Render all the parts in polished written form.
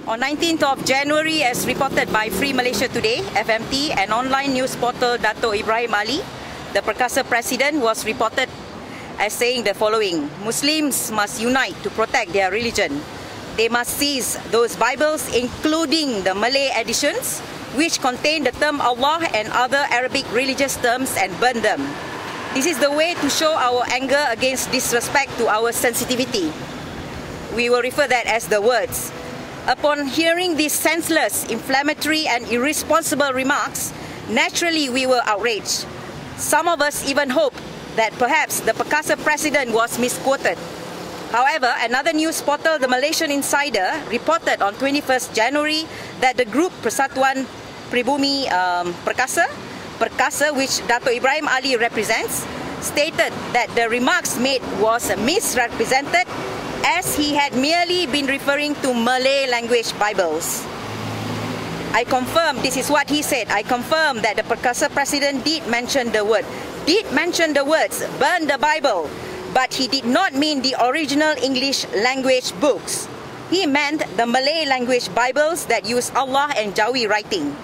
On 19th of January, as reported by Free Malaysia Today, FMT, and online news portal Dato' Ibrahim Ali, the Perkasa president was reported as saying the following: Muslims must unite to protect their religion. They must seize those Bibles, including the Malay editions, which contain the term Allah and other Arabic religious terms, and burn them. This is the way to show our anger against disrespect to our sensitivity. We will refer that as the words. Upon hearing these senseless, inflammatory and irresponsible remarks, naturally we were outraged. Some of us even hoped that perhaps the Perkasa president was misquoted. However, another news portal, the Malaysian Insider, reported on 21st January that the group Persatuan Pribumi Perkasa, which Dato' Ibrahim Ali represents, stated that the remarks made was misrepresented, as he had merely been referring to Malay language Bibles. I confirm, this is what he said, I confirm that the Perkasa president did mention the words, burn the Bible, but he did not mean the original English language books. He meant the Malay language Bibles that use Allah and Jawi writing.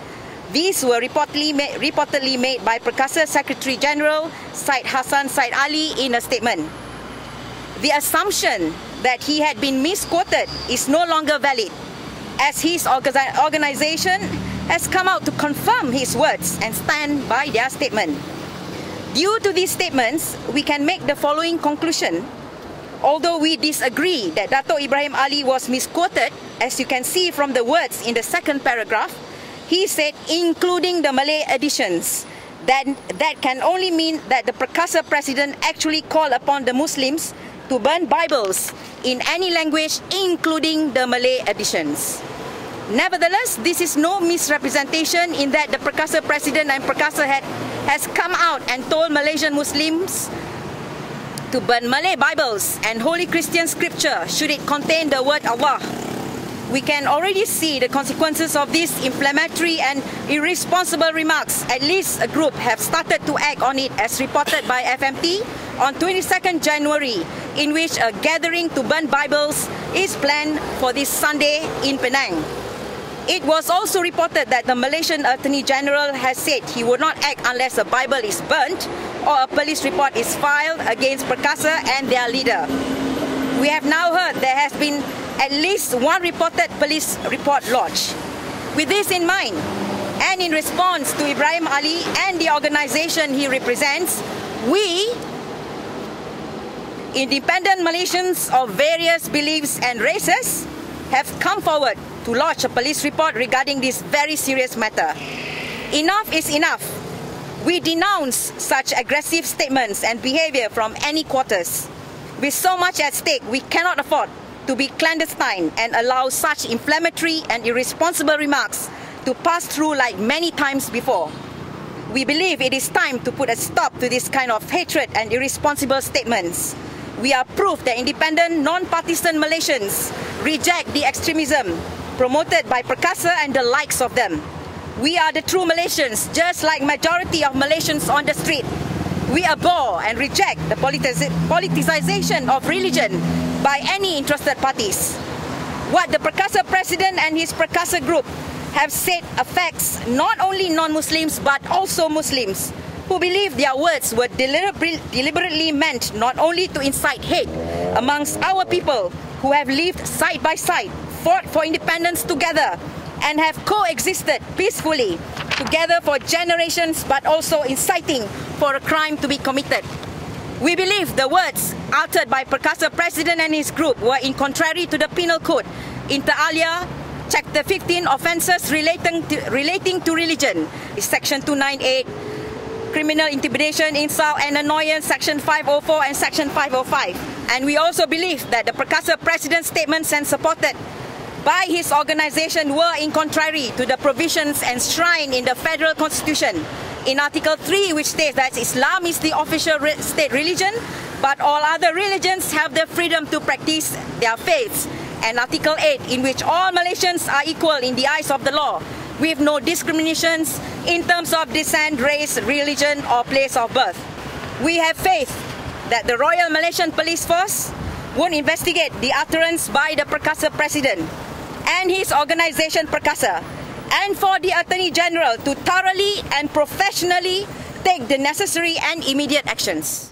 These were reportedly made by Perkasa Secretary General Syed Hassan Syed Ali in a statement. The assumption that he had been misquoted is no longer valid, as his organization has come out to confirm his words and stand by their statement. Due to these statements, we can make the following conclusion. Although we disagree that Dato' Ibrahim Ali was misquoted, as you can see from the words in the second paragraph, he said including the Malay editions. That can only mean that the Perkasa president actually called upon the Muslims to burn Bibles in any language, including the Malay editions. Nevertheless, this is no misrepresentation in that the Perkasa president and Perkasa has come out and told Malaysian Muslims to burn Malay Bibles and Holy Christian scripture should it contain the word Allah. We can already see the consequences of these inflammatory and irresponsible remarks. At least a group have started to act on it, as reported by FMT on 22nd January, in which a gathering to burn Bibles is planned for this Sunday in Penang. It was also reported that the Malaysian Attorney General has said he would not act unless a Bible is burnt or a police report is filed against Perkasa and their leader. We have now heard there has been at least one reported police report lodged. With this in mind, and in response to Ibrahim Ali and the organization he represents, we, independent Malaysians of various beliefs and races, have come forward to lodge a police report regarding this very serious matter. Enough is enough. We denounce such aggressive statements and behavior from any quarters. With so much at stake, we cannot afford to be clandestine and allow such inflammatory and irresponsible remarks to pass through like many times before. We believe it is time to put a stop to this kind of hatred and irresponsible statements. We are proof that independent, non-partisan Malaysians reject the extremism promoted by Perkasa and the likes of them. We are the true Malaysians, just like majority of Malaysians on the street. We abhor and reject the politicization of religion by any interested parties. What the Perkasa president and his Perkasa group have said affects not only non-Muslims but also Muslims who believe their words were deliberately meant not only to incite hate amongst our people who have lived side by side, fought for independence together, and have coexisted peacefully together for generations, but also inciting for a crime to be committed. We believe the words uttered by Perkasa president and his group were in contrary to the penal code, inter alia chapter 15, offences relating to religion, section 298, criminal intimidation, insult and annoyance, section 504 and section 505. And we also believe that the Perkasa president's statements and supported by his organization were in contrary to the provisions enshrined in the Federal Constitution. In Article 3, which states that Islam is the official state religion, but all other religions have the freedom to practice their faiths. And Article 8, in which all Malaysians are equal in the eyes of the law, with no discriminations in terms of descent, race, religion, or place of birth. We have faith that the Royal Malaysian Police Force won't investigate the utterance by the Perkasa president. and his organisation Perkasa, and for the Attorney General to thoroughly and professionally take the necessary and immediate actions.